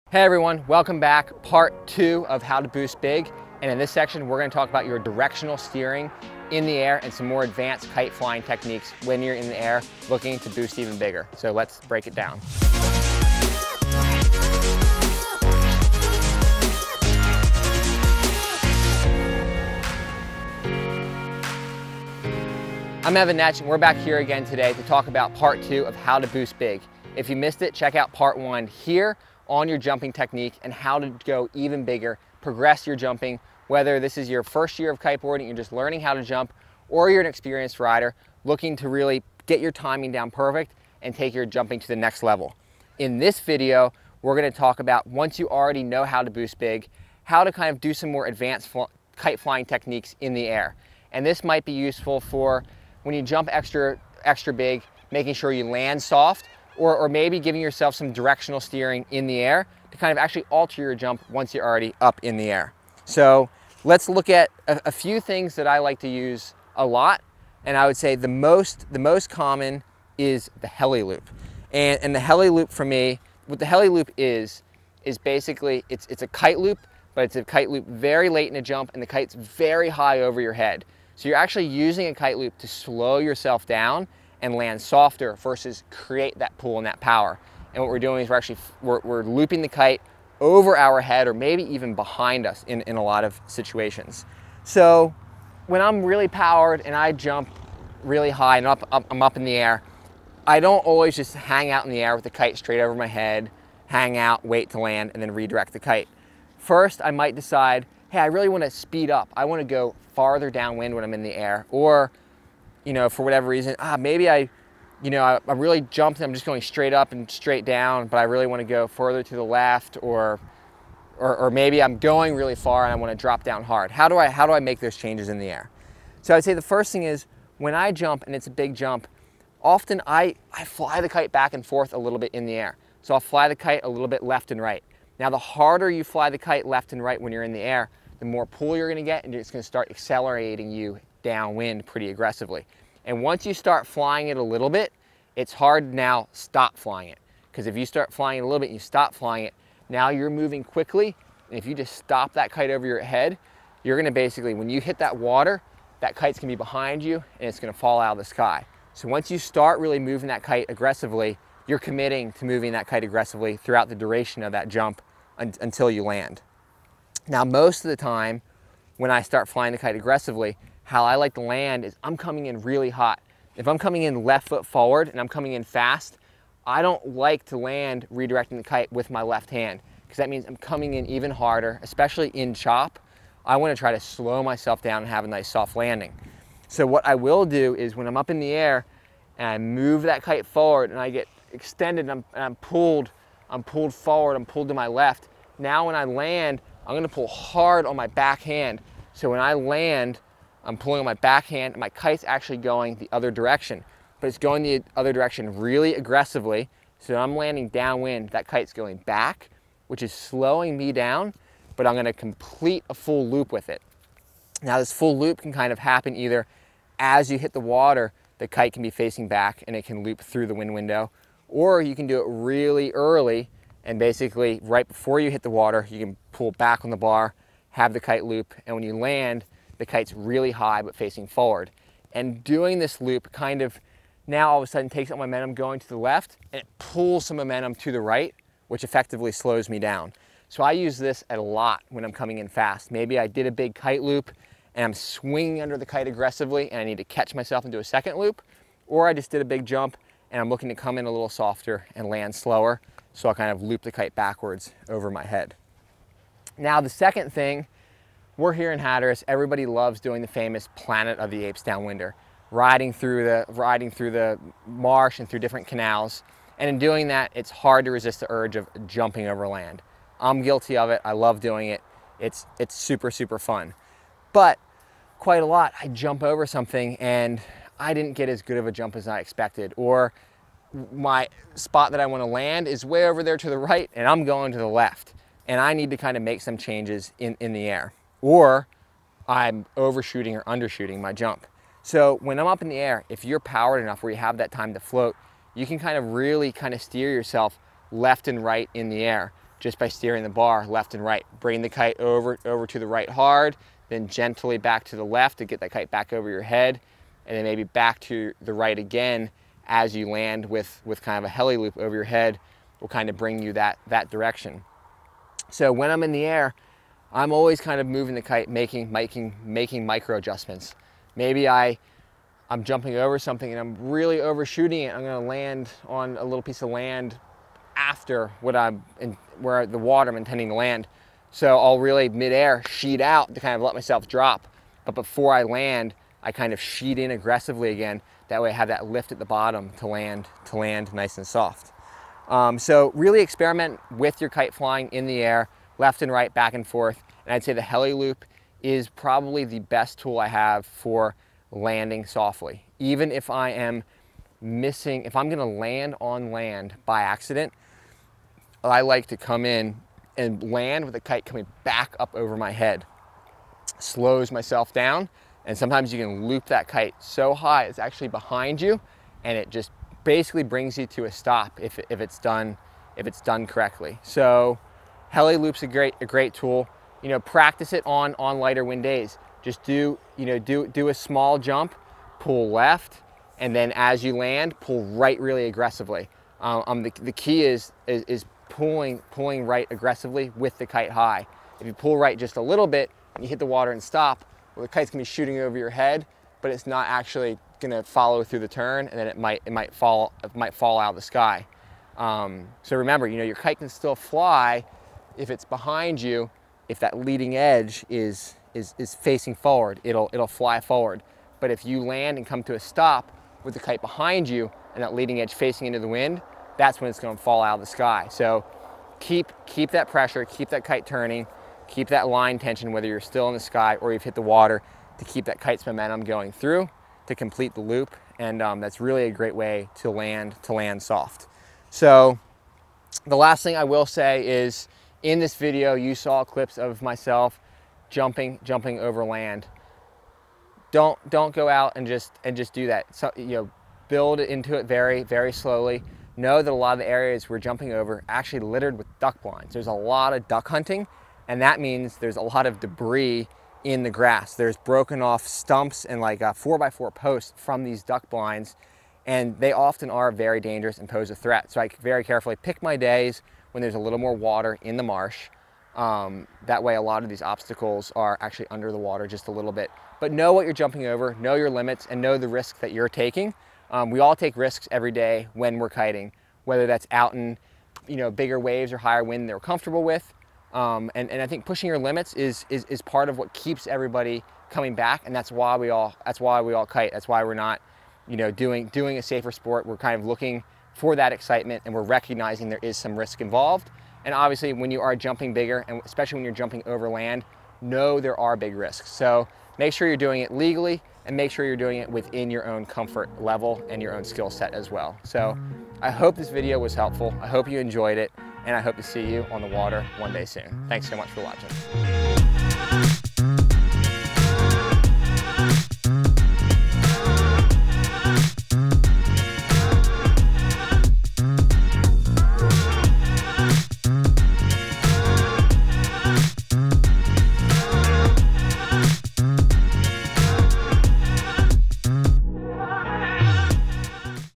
Hey everyone, welcome back. Part 2 of how to boost big. And in this section, we're going to talk about your directional steering in the air and some more advanced kite flying techniques when you're in the air looking to boost even bigger. So let's break it down. I'm Evan Netch, and we're back here again today to talk about part 2 of how to boost big. If you missed it, check out part 1 here on your jumping technique and how to go even bigger, progress your jumping, whether this is your first year of kiteboarding, you're just learning how to jump, or you're an experienced rider looking to really get your timing down perfect and take your jumping to the next level. In this video, we're going to talk about, once you already know how to boost big, how to kind of do some more advanced kite flying techniques in the air. And this might be useful for when you jump extra big, making sure you land soft, or maybe giving yourself some directional steering in the air to kind of actually alter your jump once you're already up in the air. So let's look at a few things that I like to use a lot, and I would say the most common is the heli loop. And the heli loop for me, what the heli loop is basically, it's a kite loop, but it's a kite loop very late in a jump, and the kite's very high over your head. So you're actually using a kite loop to slow yourself down and land softer versus create that pull and that power. And what we're doing is we're looping the kite over our head or maybe even behind us in a lot of situations. So when I'm really powered and I jump really high and I'm up in the air, I don't always just hang out in the air with the kite straight over my head, hang out, wait to land, and then redirect the kite. First, I might decide, hey, I really want to speed up. I want to go farther downwind when I'm in the air, or for whatever reason, maybe I really jumped and I'm just going straight up and straight down, but I really want to go further to the left, or maybe I'm going really far and I want to drop down hard. How do I make those changes in the air? So I'd say the first thing is, when I jump and it's a big jump, often I fly the kite back and forth a little bit in the air. So I'll fly the kite a little bit left and right. Now the harder you fly the kite left and right when you're in the air, the more pull you're going to get, and it's going to start accelerating you downwind pretty aggressively. And once you start flying it a little bit, it's hard to now stop flying it. Because if you start flying it a little bit and you stop flying it, now you're moving quickly. And if you just stop that kite over your head, you're going to basically, when you hit that water, that kite's going to be behind you and it's going to fall out of the sky. So once you start really moving that kite aggressively, you're committing to moving that kite aggressively throughout the duration of that jump until you land. Now, most of the time, when I start flying the kite aggressively, how I like to land is I'm coming in really hot. If I'm coming in left foot forward and I'm coming in fast, I don't like to land redirecting the kite with my left hand, because that means I'm coming in even harder, especially in chop. I want to try to slow myself down and have a nice soft landing. So what I will do is, when I'm up in the air and I move that kite forward and I get extended and I'm pulled forward, I'm pulled to my left. Now when I land, I'm going to pull hard on my backhand. So when I land, I'm pulling on my backhand and my kite's actually going the other direction, but it's going the other direction really aggressively. So I'm landing downwind, that kite's going back, which is slowing me down, but I'm going to complete a full loop with it. Now this full loop can kind of happen either as you hit the water, the kite can be facing back and it can loop through the wind window, or you can do it really early, and basically right before you hit the water, you can pull back on the bar, have the kite loop, and when you land, the kite's really high but facing forward. And doing this loop kind of now all of a sudden takes up momentum going to the left, and it pulls some momentum to the right, which effectively slows me down. So I use this a lot when I'm coming in fast. Maybe I did a big kite loop and I'm swinging under the kite aggressively and I need to catch myself and do a second loop, or I just did a big jump and I'm looking to come in a little softer and land slower, so I'll kind of loop the kite backwards over my head. Now the second thing, we're here in Hatteras, everybody loves doing the famous Planet of the Apes downwinder, riding through the marsh and through different canals. And in doing that, it's hard to resist the urge of jumping over land. I'm guilty of it, I love doing it. It's super, super fun. But quite a lot, I jump over something and I didn't get as good of a jump as I expected, or my spot that I want to land is way over there to the right and I'm going to the left, and I need to kind of make some changes in the air, or I'm overshooting or undershooting my jump. So when I'm up in the air, if you're powered enough where you have that time to float, you can kind of really steer yourself left and right in the air. just by steering the bar left and right. Bring the kite over to the right hard, then gently back to the left to get that kite back over your head, and then maybe back to the right again as you land with kind of a heli loop over your head will kind of bring you that direction. So when I'm in the air, I'm always kind of moving the kite, making micro adjustments. Maybe I'm jumping over something and I'm really overshooting it. I'm gonna land on a little piece of land after where the water I'm intending to land. So I'll really midair sheet out to kind of let myself drop. But before I land, I kind of sheet in aggressively again. That way I have that lift at the bottom to land nice and soft. So really experiment with your kite flying in the air, left and right, back and forth. And I'd say the heli loop is probably the best tool I have for landing softly. Even if I am missing, if I'm gonna land on land by accident, I like to come in and land with the kite coming back up over my head. Slows myself down, and sometimes you can loop that kite so high it's actually behind you, and it just basically brings you to a stop if it's done correctly. So heli loop's a great tool. You know, practice it on lighter wind days. Just do a small jump, pull left, and then as you land, pull right really aggressively. The key is pulling right aggressively with the kite high. If you pull right just a little bit and you hit the water and stop, well, the kite's gonna be shooting over your head, but it's not actually gonna follow through the turn, and then it might fall out of the sky. So remember, your kite can still fly if it's behind you. If that leading edge is facing forward, it'll fly forward. But if you land and come to a stop with the kite behind you and that leading edge facing into the wind, that's when it's going to fall out of the sky. So keep that pressure, keep that kite turning, keep that line tension, whether you're still in the sky or you've hit the water, to keep that kite's momentum going through to complete the loop. And that's really a great way to land soft. So the last thing I will say is, in this video, you saw clips of myself jumping over land. Don't go out and just do that. So, build into it very, very slowly. Know that a lot of the areas we're jumping over are actually littered with duck blinds. There's a lot of duck hunting, and that means there's a lot of debris in the grass. There's broken off stumps and like 4x4 posts from these duck blinds, and they often are very dangerous and pose a threat. So I very carefully pick my days when there's a little more water in the marsh. That way a lot of these obstacles are actually under the water just a little bit. But know what you're jumping over, know your limits, and know the risk that you're taking. We all take risks every day when we're kiting, whether that's out in bigger waves or higher wind they're comfortable with. And I think pushing your limits is part of what keeps everybody coming back, and that's why we all kite. That's why we're not doing a safer sport. We're kind of looking for that excitement, and we're recognizing there is some risk involved. And obviously when you are jumping bigger, and especially when you're jumping over land, know there are big risks. So make sure you're doing it legally, and make sure you're doing it within your own comfort level and your own skill set as well. So I hope this video was helpful. I hope you enjoyed it, and I hope to see you on the water one day soon. Thanks so much for watching.